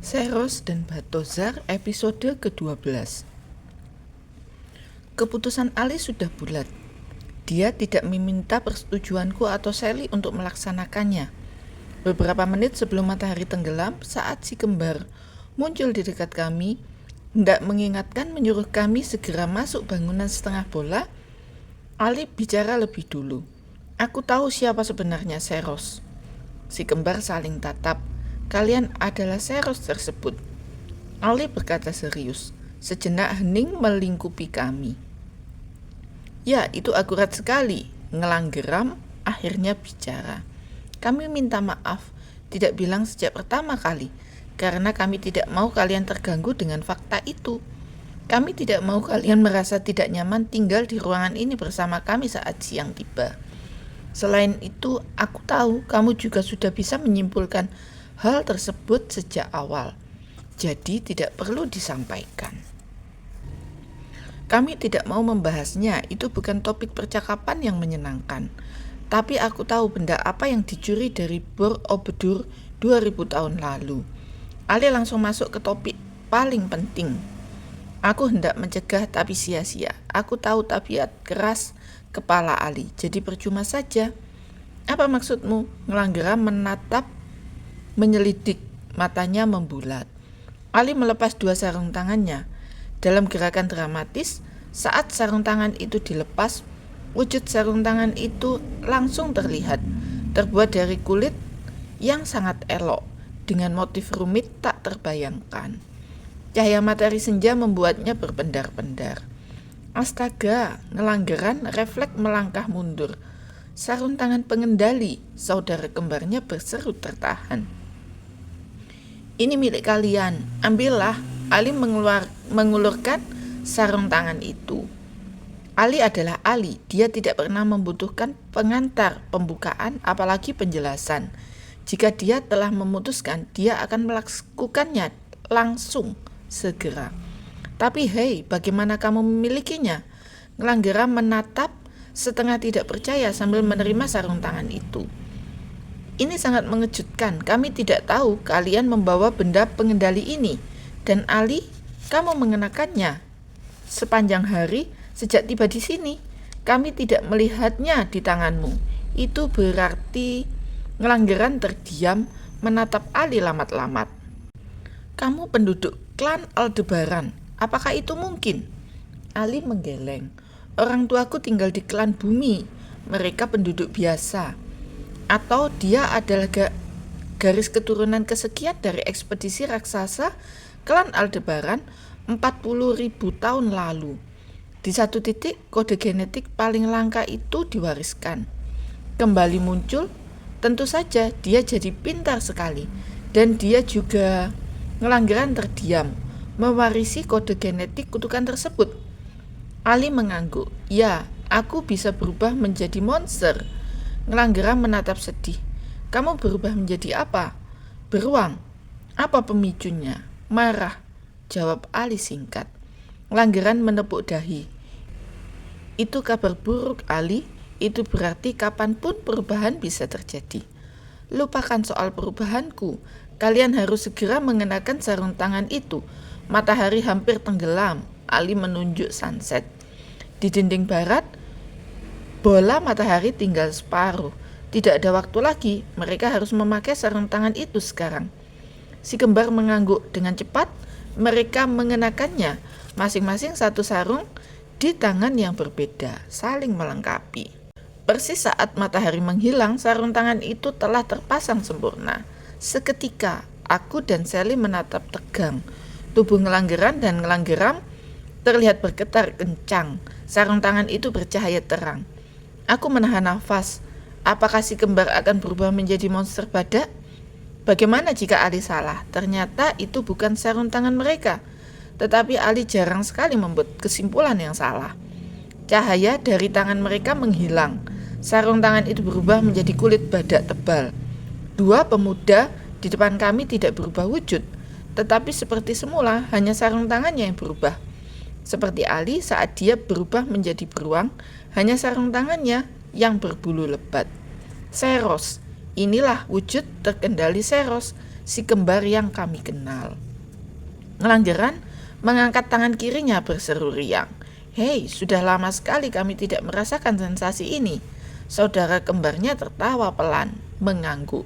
Seros dan Batozar episode ke-12. Keputusan Ali sudah bulat. Dia tidak meminta persetujuanku atau Sally untuk melaksanakannya. Beberapa menit sebelum matahari tenggelam, saat si kembar muncul di dekat kami, hendak mengingatkan menyuruh kami segera masuk bangunan setengah bola, Ali bicara lebih dulu. Aku tahu siapa sebenarnya Seros. Si kembar saling tatap. Kalian adalah Seros tersebut. Ali berkata serius. Sejenak hening melingkupi kami. Ya, itu akurat sekali. Ngelang geram, akhirnya bicara. Kami minta maaf, tidak bilang sejak pertama kali, karena kami tidak mau kalian terganggu dengan fakta itu. Kami tidak mau kalian merasa tidak nyaman tinggal di ruangan ini bersama kami saat siang tiba. Selain itu, aku tahu kamu juga sudah bisa menyimpulkan hal tersebut sejak awal, jadi tidak perlu disampaikan. Kami tidak mau membahasnya, itu bukan topik percakapan yang menyenangkan. Tapi aku tahu benda apa yang dicuri dari Borobudur 2000 tahun lalu. Ali langsung masuk ke topik paling penting. Aku hendak mencegah tapi sia-sia. Aku tahu tabiat keras kepala Ali, jadi percuma saja. Apa maksudmu? Ngelang menatap menyelidik, matanya membulat. Ali melepas dua sarung tangannya. Dalam gerakan dramatis, saat sarung tangan itu dilepas, wujud sarung tangan itu langsung terlihat, terbuat dari kulit yang sangat elok, dengan motif rumit tak terbayangkan. Cahaya matahari senja membuatnya berpendar-pendar. Astaga, Ngelanggeran refleks melangkah mundur. Sarung tangan pengendali, saudara kembarnya berseru tertahan. Ini milik kalian, ambillah. Ali mengulurkan sarung tangan itu. Ali adalah Ali, dia tidak pernah membutuhkan pengantar, pembukaan, apalagi penjelasan. Jika dia telah memutuskan, dia akan melakukannya langsung, segera. Tapi hei, bagaimana kamu memilikinya? Ngelang menatap setengah tidak percaya sambil menerima sarung tangan itu. Ini sangat mengejutkan, kami tidak tahu kalian membawa benda pengendali ini. Dan Ali, kamu mengenakannya. Sepanjang hari, sejak tiba di sini, kami tidak melihatnya di tanganmu. Itu berarti Ngelanggeran terdiam menatap Ali lamat-lamat. Kamu penduduk klan Aldebaran, apakah itu mungkin? Ali menggeleng. Orang tuaku tinggal di klan bumi, mereka penduduk biasa. Atau dia adalah garis keturunan kesekian dari ekspedisi raksasa klan Aldebaran 40.000 tahun lalu. Di satu titik, kode genetik paling langka itu diwariskan. Kembali muncul, tentu saja dia jadi pintar sekali. Dan dia juga Ngelanggeran terdiam, mewarisi kode genetik kutukan tersebut. Ali mengangguk. Ya, aku bisa berubah menjadi monster. Ngelanggeran menatap sedih. Kamu berubah menjadi apa? Beruang. Apa pemicunya? Marah, jawab Ali singkat. Ngelanggeran menepuk dahi. Itu kabar buruk, Ali. Itu berarti kapanpun perubahan bisa terjadi. Lupakan soal perubahanku. Kalian harus segera mengenakan sarung tangan itu. Matahari hampir tenggelam. Ali menunjuk sunset. Di dinding barat, bola matahari tinggal separuh. Tidak ada waktu lagi. Mereka harus memakai sarung tangan itu sekarang. Si kembar mengangguk. Dengan cepat, mereka mengenakannya. Masing-masing satu sarung di tangan yang berbeda, saling melengkapi. Persis saat matahari menghilang, sarung tangan itu telah terpasang sempurna. Seketika, aku dan Sally menatap tegang. Tubuh Ngelanggeran dan Ngelanggeram terlihat bergetar kencang. Sarung tangan itu bercahaya terang. Aku menahan nafas. Apakah si kembar akan berubah menjadi monster badak? Bagaimana jika Ali salah? Ternyata itu bukan sarung tangan mereka. Tetapi Ali jarang sekali membuat kesimpulan yang salah. Cahaya dari tangan mereka menghilang. Sarung tangan itu berubah menjadi kulit badak tebal. Dua pemuda di depan kami tidak berubah wujud, tetapi seperti semula hanya sarung tangannya yang berubah. Seperti Ali saat dia berubah menjadi beruang, hanya sarung tangannya yang berbulu lebat. Seros, inilah wujud terkendali Seros. si kembar yang kami kenal. Ngelanggeran mengangkat tangan kirinya berseru riang. Hei, sudah lama sekali kami tidak merasakan sensasi ini. Saudara kembarnya tertawa pelan, mengangguk.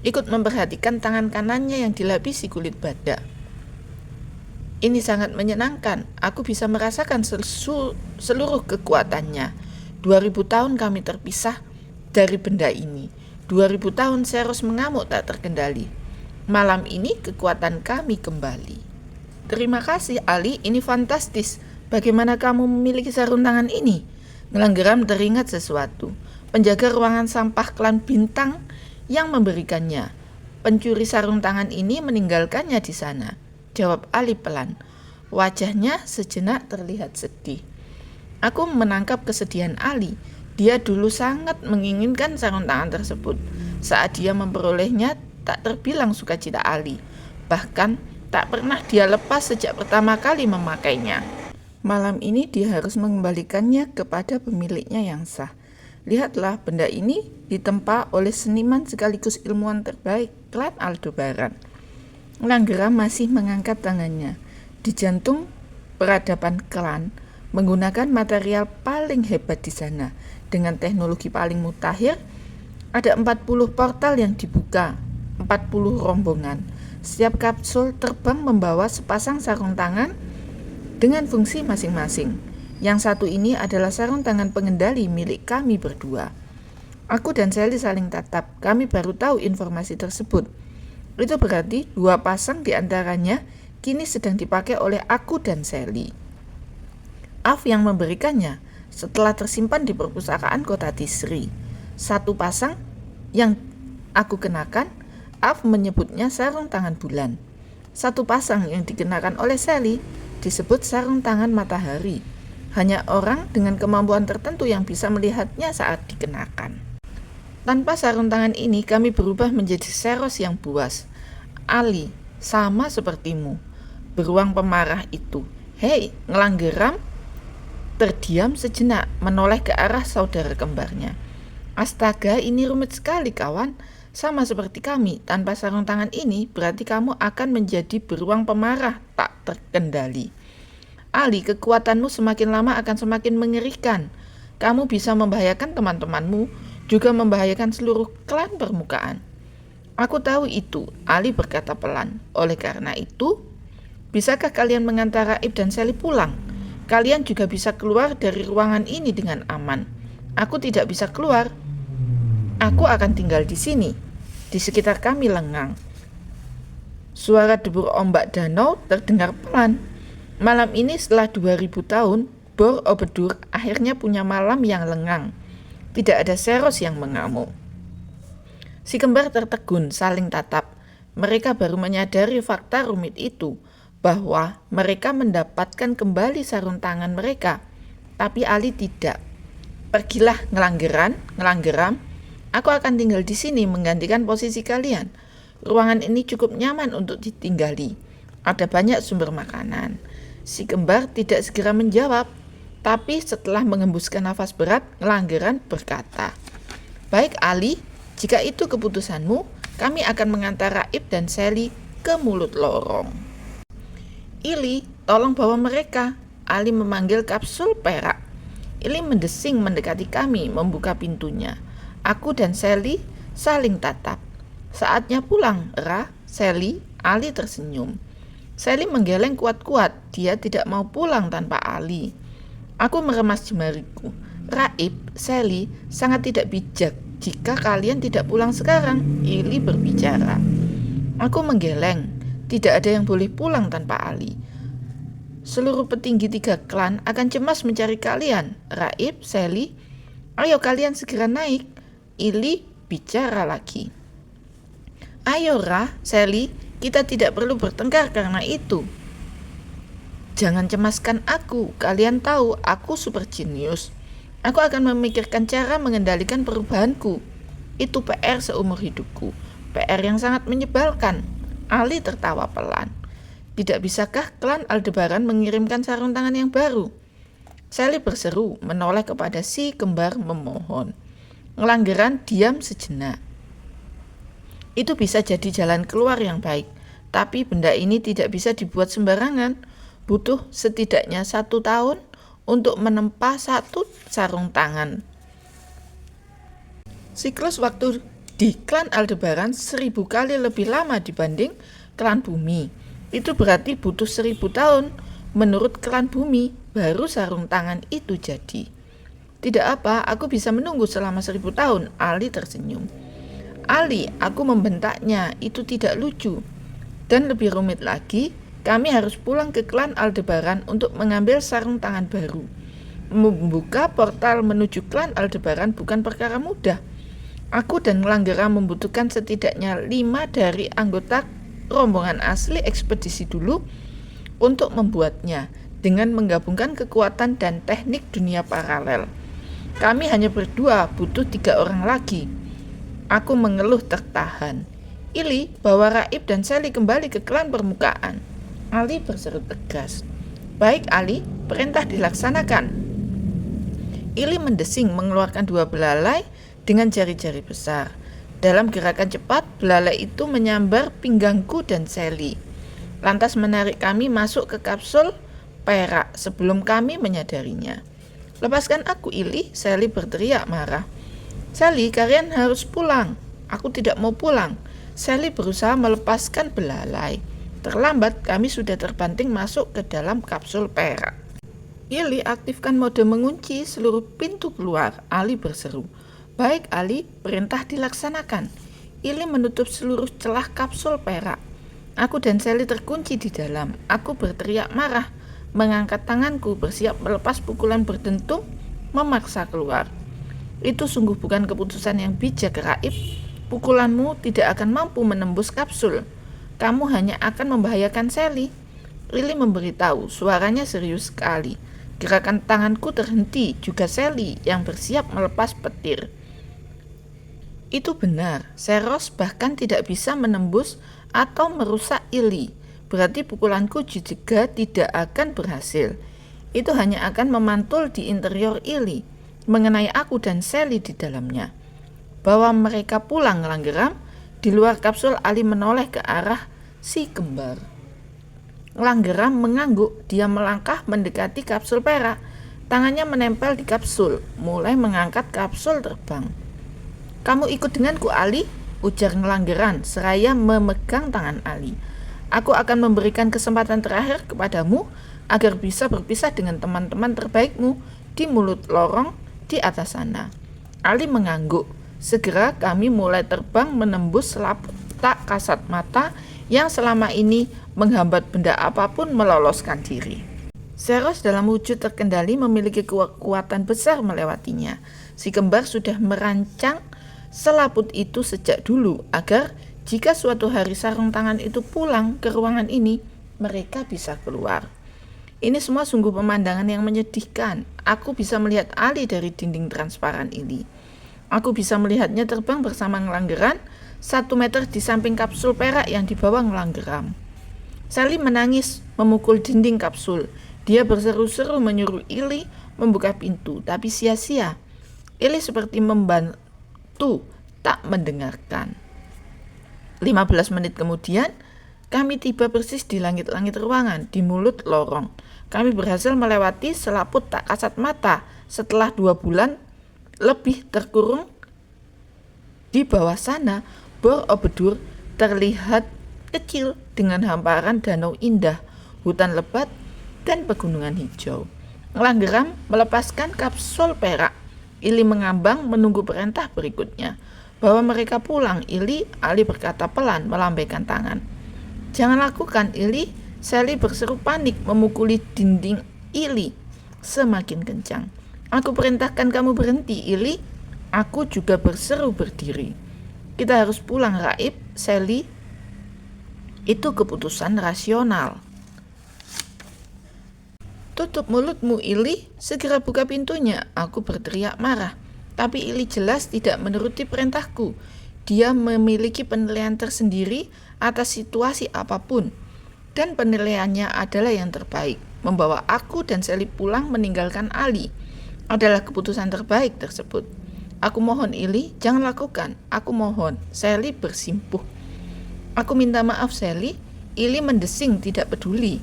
Ikut memperhatikan tangan kanannya yang dilapisi kulit badak. Ini sangat menyenangkan. Aku bisa merasakan seluruh kekuatannya. 2000 tahun kami terpisah dari benda ini. 2000 tahun Seros mengamuk tak terkendali. Malam ini kekuatan kami kembali. Terima kasih Ali, ini fantastis. Bagaimana kamu memiliki sarung tangan ini? Ngelanggeram teringat sesuatu. Penjaga ruangan sampah klan bintang yang memberikannya. Pencuri sarung tangan ini meninggalkannya di sana. Jawab Ali pelan. Wajahnya sejenak terlihat sedih. Aku menangkap kesedihan Ali. Dia dulu sangat menginginkan sarung tangan tersebut. Saat dia memperolehnya, tak terbilang sukacita Ali. Bahkan tak pernah dia lepas sejak pertama kali memakainya. Malam ini dia harus mengembalikannya kepada pemiliknya yang sah. Lihatlah, benda ini ditempa oleh seniman sekaligus ilmuwan terbaik klan Aldebaran. Ngelanggeram masih mengangkat tangannya. Di jantung peradaban klan, menggunakan material paling hebat di sana. Dengan teknologi paling mutakhir, ada 40 portal yang dibuka, 40 rombongan. Setiap kapsul terbang membawa sepasang sarung tangan dengan fungsi masing-masing. Yang satu ini adalah sarung tangan pengendali milik kami berdua. Aku dan Sally saling tatap. Kami baru tahu informasi tersebut. Itu berarti 2 pasang di antaranya kini sedang dipakai oleh aku dan Sally. Af yang memberikannya setelah tersimpan di perpustakaan kota Tisri. 1 pasang yang aku kenakan, Af menyebutnya sarung tangan bulan. 1 pasang yang dikenakan oleh Sally disebut sarung tangan matahari. Hanya orang dengan kemampuan tertentu yang bisa melihatnya saat dikenakan. Tanpa sarung tangan ini, kami berubah menjadi Seros yang buas. Ali, sama sepertimu. Beruang pemarah itu. Hei, Ngelanggeram terdiam sejenak, menoleh ke arah saudara kembarnya. Astaga, ini rumit sekali kawan. Sama seperti kami, tanpa sarung tangan ini berarti kamu akan menjadi beruang pemarah tak terkendali. Ali, kekuatanmu semakin lama akan semakin mengerikan. Kamu bisa membahayakan teman-temanmu, juga membahayakan seluruh klan permukaan. Aku tahu itu, Ali berkata pelan. Oleh karena itu, bisakah kalian mengantar Raib dan Sally pulang? Kalian juga bisa keluar dari ruangan ini dengan aman. Aku tidak bisa keluar. Aku akan tinggal di sini. Di sekitar kami lengang. Suara debur ombak danau terdengar pelan. Malam ini setelah 2000 tahun, Borobudur akhirnya punya malam yang lengang. Tidak ada Seros yang mengamuk. Si kembar tertegun, saling tatap. Mereka baru menyadari fakta rumit itu, bahwa mereka mendapatkan kembali sarung tangan mereka. Tapi Ali tidak. Pergilah Ngelanggeram. Aku akan tinggal di sini menggantikan posisi kalian. Ruangan ini cukup nyaman untuk ditinggali. Ada banyak sumber makanan. Si kembar tidak segera menjawab, tapi setelah mengembuskan nafas berat, Ngelanggeran berkata, Baik Ali, jika itu keputusanmu, kami akan mengantar Raib dan Sally ke mulut lorong. Ili, tolong bawa mereka. Ali memanggil kapsul perak. Ili mendesing mendekati kami, membuka pintunya. Aku dan Sally saling tatap. Saatnya pulang, Ra, Sally. Ali tersenyum. Sally menggeleng kuat-kuat. Dia tidak mau pulang tanpa Ali. Aku meremas jemariku. Raib, Sally sangat tidak bijak jika kalian tidak pulang sekarang. Ili berbicara. Aku menggeleng. Tidak ada yang boleh pulang tanpa Ali. Seluruh petinggi 3 klan akan cemas mencari kalian. Raib, Sally, ayo kalian segera naik. Ili bicara lagi. Ayo Ra, Sally, kita tidak perlu bertengkar karena itu. Jangan cemaskan aku, kalian tahu aku super jenius. Aku akan memikirkan cara mengendalikan perubahanku. Itu PR seumur hidupku, PR yang sangat menyebalkan. Ali tertawa pelan. Tidak bisakah klan Aldebaran mengirimkan sarung tangan yang baru? Sally berseru, menoleh kepada si kembar memohon. Ngelanggeran diam sejenak. Itu bisa jadi jalan keluar yang baik, tapi benda ini tidak bisa dibuat sembarangan. Butuh setidaknya 1 tahun untuk menempa satu sarung tangan. Siklus waktu di klan Aldebaran 1000 kali lebih lama dibanding klan Bumi. Itu berarti butuh 1000 tahun. Menurut klan Bumi, baru sarung tangan itu jadi. Tidak apa, aku bisa menunggu selama 1000 tahun, Ali tersenyum. Ali, aku membentaknya, itu tidak lucu. Dan lebih rumit lagi, kami harus pulang ke klan Aldebaran untuk mengambil sarung tangan baru. Membuka portal menuju klan Aldebaran bukan perkara mudah. Aku dan Langgera membutuhkan setidaknya 5 dari anggota rombongan asli ekspedisi dulu untuk membuatnya dengan menggabungkan kekuatan dan teknik dunia paralel. Kami hanya berdua, butuh 3 orang lagi. Aku mengeluh tertahan. Ili, bawa Raib dan Sally kembali ke klan permukaan. Ali berseru tegas. Baik Ali, perintah dilaksanakan. Ili mendesing mengeluarkan 2 belalai dengan jari-jari besar. Dalam gerakan cepat, belalai itu menyambar pinggangku dan Sally. Lantas menarik kami masuk ke kapsul perak sebelum kami menyadarinya. Lepaskan aku Ili, Sally berteriak marah. Sally, kalian harus pulang. Aku tidak mau pulang. Sally berusaha melepaskan belalai. Terlambat, kami sudah terbanting masuk ke dalam kapsul perak. Ili, aktifkan mode mengunci seluruh pintu keluar. Ali berseru. Baik Ali, perintah dilaksanakan. Ili menutup seluruh celah kapsul perak. Aku dan Sally terkunci di dalam. Aku berteriak marah, mengangkat tanganku bersiap melepas pukulan berdentum, memaksa keluar. Itu sungguh bukan keputusan yang bijak, Raib. Pukulanmu tidak akan mampu menembus kapsul. Kamu hanya akan membahayakan Sally. Ili memberitahu, suaranya serius sekali. Gerakan tanganku terhenti, juga Sally yang bersiap melepas petir. Itu benar, Seros bahkan tidak bisa menembus atau merusak Ili. Berarti pukulanku juga tidak akan berhasil. Itu hanya akan memantul di interior Ili, mengenai aku dan Sally di dalamnya. Bawa mereka pulang, Langgeram. Di luar kapsul, Ali menoleh ke arah si kembar. Langgeram mengangguk, dia melangkah mendekati kapsul perak. Tangannya menempel di kapsul, mulai mengangkat kapsul terbang. Kamu ikut denganku, Ali, ujar Langgeran seraya memegang tangan Ali. Aku akan memberikan kesempatan terakhir kepadamu agar bisa berpisah dengan teman-teman terbaikmu di mulut lorong di atas sana. Ali mengangguk. Segera kami mulai terbang menembus selaput tak kasat mata yang selama ini menghambat benda apapun meloloskan diri. Seros dalam wujud terkendali memiliki kekuatan besar melewatinya. Si kembar sudah merancang selaput itu sejak dulu agar jika suatu hari sarung tangan itu pulang ke ruangan ini, mereka bisa keluar. Ini semua sungguh pemandangan yang menyedihkan. Aku bisa melihat Ali dari dinding transparan ini. Aku bisa melihatnya terbang bersama Ngelanggeran 1 meter di samping kapsul perak yang dibawa Ngelanggeram. Sally menangis memukul dinding kapsul. Dia berseru-seru menyuruh Ili membuka pintu, tapi sia-sia. Ili seperti membantu, tak mendengarkan. 15 menit kemudian, kami tiba persis di langit-langit ruangan, di mulut lorong. Kami berhasil melewati selaput tak kasat mata setelah 2 bulan lebih terkurung. Di bawah sana, Borobudur terlihat kecil dengan hamparan danau indah, hutan lebat, dan pegunungan hijau. Langgeram melepaskan kapsul perak. Ili mengambang menunggu perintah berikutnya. Bawa mereka pulang, Ili, Ali berkata pelan melambaikan tangan. Jangan lakukan, Ili. Sally berseru panik memukuli dinding Ili semakin kencang. Aku perintahkan kamu berhenti, Ili. Aku juga berseru berdiri. Kita harus pulang, Raib, Sally. Itu keputusan rasional. Tutup mulutmu, Ili. Segera buka pintunya. Aku berteriak marah. Tapi Ili jelas tidak menuruti perintahku. Dia memiliki penilaian tersendiri atas situasi apapun. Dan penilaiannya adalah yang terbaik. Membawa aku dan Sally pulang meninggalkan Ali adalah keputusan terbaik tersebut. Aku mohon Ili, jangan lakukan. Aku mohon. Sally bersimpuh. Aku minta maaf Sally. Ili mendesing tidak peduli.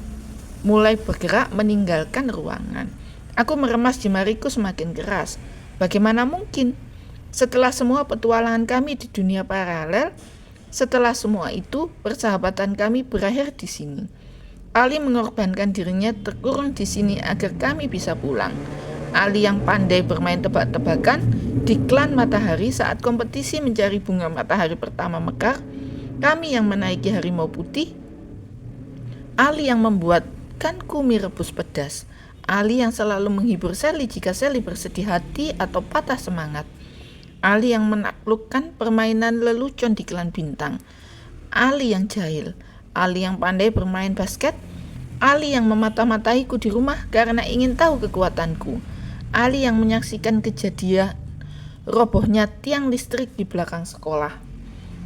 Mulai bergerak meninggalkan ruangan. Aku meremas jemariku semakin keras. Bagaimana mungkin? Setelah semua petualangan kami di dunia paralel, setelah semua itu, persahabatan kami berakhir di sini. Ali mengorbankan dirinya terkurung di sini agar kami bisa pulang. Ali yang pandai bermain tebak-tebakan di klan matahari saat kompetisi mencari bunga matahari pertama mekar. Kami yang menaiki harimau putih. Ali yang membuatkanku mie rebus pedas. Ali yang selalu menghibur Sally jika Sally bersedih hati atau patah semangat. Ali yang menaklukkan permainan lelucon di klan bintang. Ali yang jahil. Ali yang pandai bermain basket. Ali yang memata-mataiku di rumah karena ingin tahu kekuatanku. Ali yang menyaksikan kejadian robohnya tiang listrik di belakang sekolah.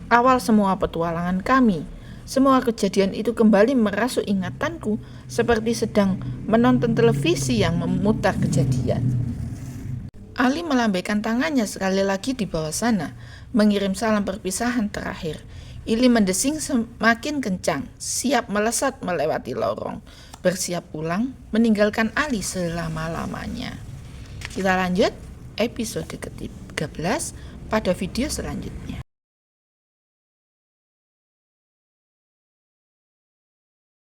Awal semua petualangan kami. Semua kejadian itu kembali merasuk ingatanku seperti sedang menonton televisi yang memutar kejadian. Ali melambaikan tangannya sekali lagi di bawah sana, mengirim salam perpisahan terakhir. Ili mendesing semakin kencang, siap melesat melewati lorong, bersiap pulang, meninggalkan Ali selama-lamanya. Kita lanjut episode ke-13 pada video selanjutnya.